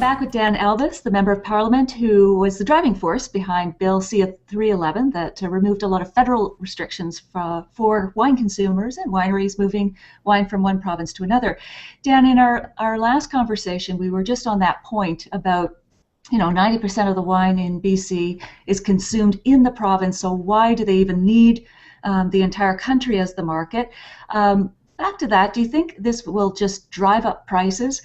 back with Dan Elvis, the Member of Parliament who was the driving force behind Bill C-311 that removed a lot of federal restrictions for wine consumers and wineries moving wine from one province to another. Dan, in our last conversation, we were just on that point about 90% of the wine in BC is consumed in the province, so why do they even need the entire country as the market? Back to that, do you think this will just drive up prices?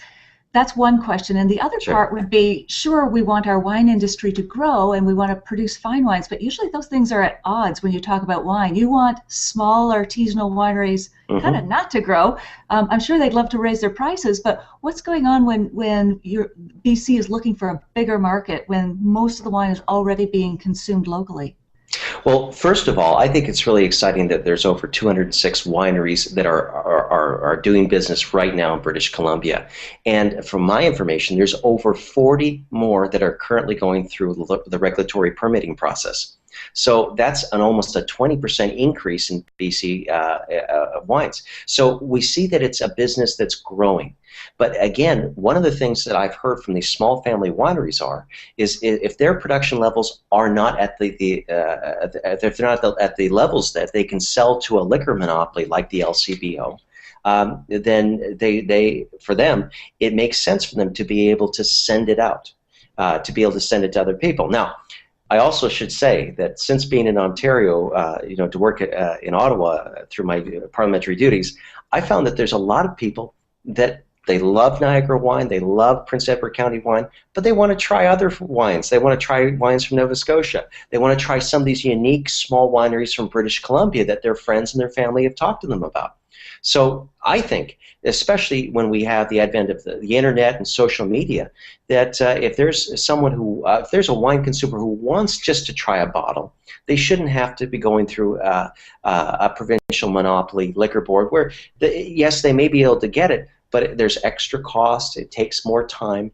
That's one question. And the other part would be, sure, we want our wine industry to grow and we want to produce fine wines, but usually those things are at odds when you talk about wine. You want small artisanal wineries kind of not to grow. I'm sure they'd love to raise their prices, but what's going on when BC is looking for a bigger market when most of the wine is already being consumed locally? Well, first of all, I think it's really exciting that there's over 206 wineries that are doing business right now in British Columbia. And from my information, there's over 40 more that are currently going through the regulatory permitting process. So that's almost a 20% increase in BC wines. So we see that it's a business that's growing. But again, one of the things that I've heard from these small family wineries is if their production levels are not at if they're not at the levels that they can sell to a liquor monopoly like the LCBO, then for them it makes sense for them to be able to send it out, to be able to send it to other people. Now, I also should say that since being in Ontario, to work in Ottawa through my parliamentary duties, I found that there's a lot of people that they love Niagara wine, they love Prince Edward County wine, but they want to try other wines. They want to try wines from Nova Scotia. They want to try some of these unique small wineries from British Columbia that their friends and their family have talked to them about. So I think, especially when we have the advent of the internet and social media, that if there's someone if there's a wine consumer who wants just to try a bottle, they shouldn't have to be going through a provincial monopoly liquor board where, yes, they may be able to get it, but there's extra cost, it takes more time,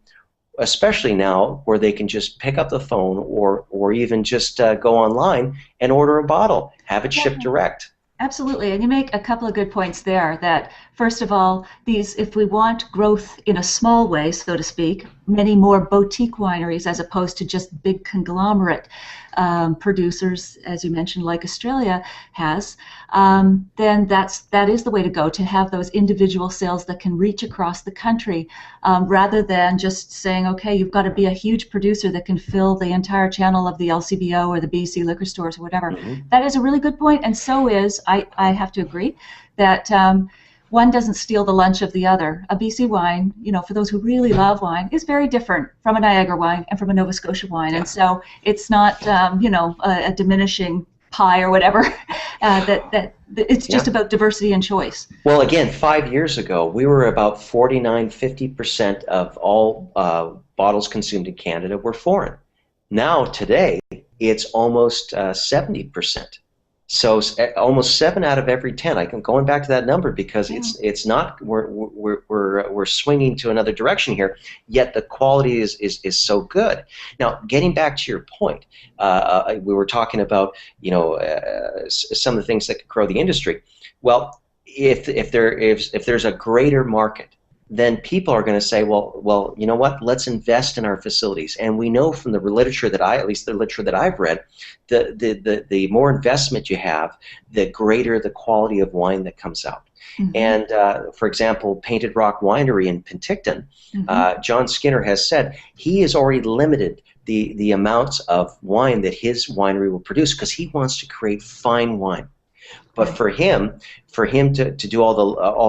especially now where they can just pick up the phone or even just go online and order a bottle, have it shipped direct. Absolutely, and you make a couple of good points there that, first of all, if we want growth in a small way, so to speak, many more boutique wineries as opposed to just big conglomerate producers, as you mentioned, like Australia has, then that is the way to go, to have those individual sales that can reach across the country, rather than just saying, okay, you've got to be a huge producer that can fill the entire channel of the LCBO or the BC liquor stores or whatever. That is a really good point, and so is, I have to agree, that one doesn't steal the lunch of the other. A BC wine, for those who really love wine, is very different from a Niagara wine and from a Nova Scotia wine. And so it's not, a diminishing pie or whatever. It's just about diversity and choice. Well, again, 5 years ago, we were about 49–50% of all bottles consumed in Canada were foreign. Now, today, it's almost 70%. So almost 7 out of every 10. I'm going back to that number because it's not we're swinging to another direction here. Yet the quality is so good. Now, getting back to your point, we were talking about some of the things that could grow the industry. Well, if there's a greater market, then people are going to say, well, you know what? Let's invest in our facilities. And we know from the literature at least the literature that I've read, the more investment you have, the greater the quality of wine that comes out. And for example, Painted Rock Winery in Penticton, John Skinner has said he has already limited the amounts of wine that his winery will produce because he wants to create fine wine. But for him to do all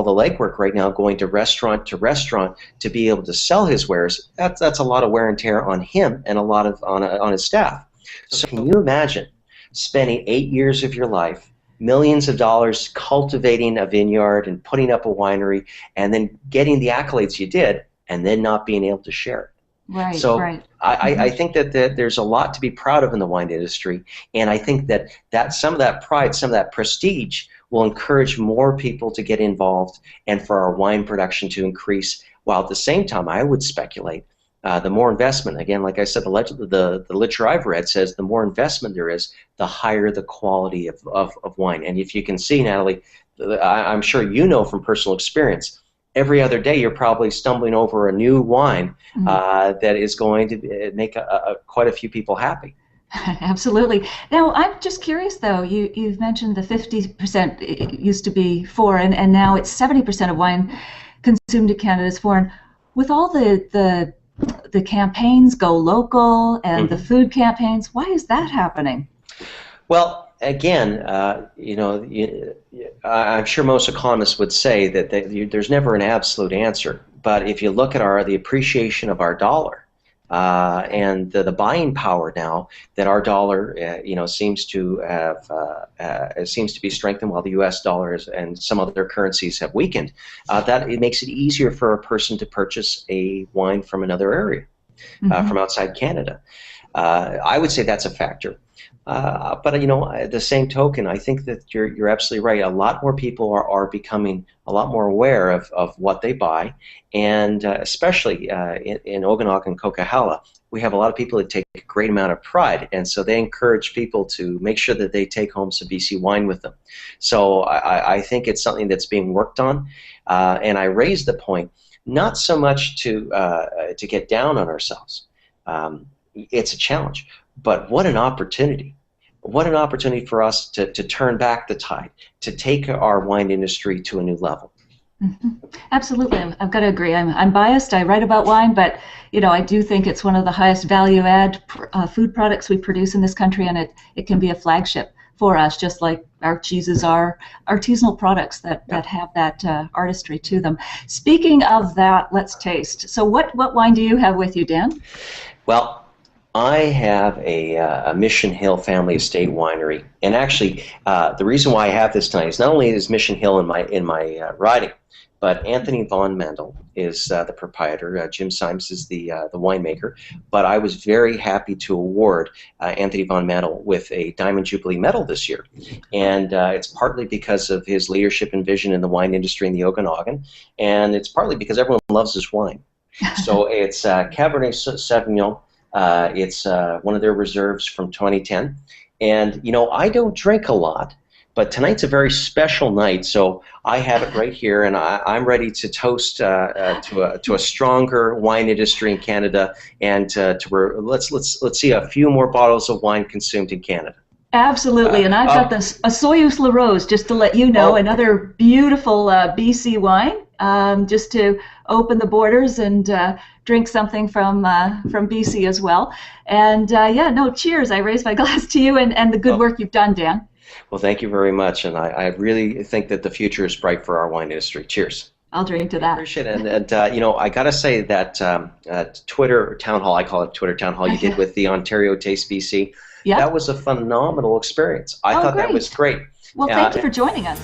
the legwork right now, going to restaurant to be able to sell his wares, that's a lot of wear and tear on him and a lot of on his staff. So can you imagine spending 8 years of your life, millions of dollars cultivating a vineyard and putting up a winery, and then getting the accolades you did, and then not being able to share it? Right. So right. I think that there's a lot to be proud of in the wine industry, and I think that some of that pride, some of that prestige will encourage more people to get involved and for our wine production to increase, while at the same time I would speculate the more investment, again, like I said, the literature I've read says the more investment there is, the higher the quality of wine. And if you can see, Natalie, I'm sure you know from personal experience, every other day you're probably stumbling over a new wine Mhm. that is going to make quite a few people happy. Absolutely. Now, I'm just curious though, you've mentioned the 50% it used to be foreign, and now it's 70% of wine consumed in Canada is foreign. With all the campaigns go local and the Hmm. food campaigns, why is that happening? Well, again, I'm sure most economists would say that there's never an absolute answer. But if you look at the appreciation of our dollar and the buying power now that our dollar, seems to have seems to be strengthened while the U.S. dollars and some other currencies have weakened, that it makes it easier for a person to purchase a wine from another area, Hmm. from outside Canada. I would say that's a factor. But at the same token, I think that you're absolutely right. A lot more people are becoming a lot more aware of what they buy, and especially in Okanagan and Coquihalla, we have a lot of people that take a great amount of pride, and so they encourage people to make sure that they take home some BC wine with them. So I think it's something that's being worked on, and I raise the point not so much to get down on ourselves. It's a challenge, but what an opportunity. What an opportunity for us to turn back the tide, to take our wine industry to a new level. Hmm. Absolutely. I've got to agree. I'm biased. I write about wine, but I do think it's one of the highest value add food products we produce in this country, and it can be a flagship for us, just like our cheeses are artisanal products Yeah. that have that artistry to them. Speaking of that, let's taste. So what wine do you have with you, Dan? Well, I have a Mission Hill family estate winery, and actually, the reason why I have this tonight is not only is Mission Hill in my riding, but Anthony Von Mandel is the proprietor. Jim Symes is the winemaker. But I was very happy to award Anthony Von Mandel with a Diamond Jubilee Medal this year, and it's partly because of his leadership and vision in the wine industry in the Okanagan, and it's partly because everyone loves his wine. So it's Cabernet Sauvignon. It's one of their reserves from 2010. And, I don't drink a lot, but tonight's a very special night. So I have it right here, and I'm ready to toast to a stronger wine industry in Canada, and let's see a few more bottles of wine consumed in Canada. Absolutely, Uh, and I've got oh, this a Soyuz La Rose, just to let you know, oh, another beautiful BC wine, just to open the borders and drink something from BC as well. And yeah, no, cheers! I raise my glass to you and the good oh. work you've done, Dan. Well, thank you very much, and I really think that the future is bright for our wine industry. Cheers. I'll drink to I that. appreciate it. And I got to say that Twitter town hall, I call it Twitter town hall, you did Yeah. with the Ontario Taste BC, that Yep. was a phenomenal experience. I Oh, thought that was great. great. Well, thank you Uh, for joining us.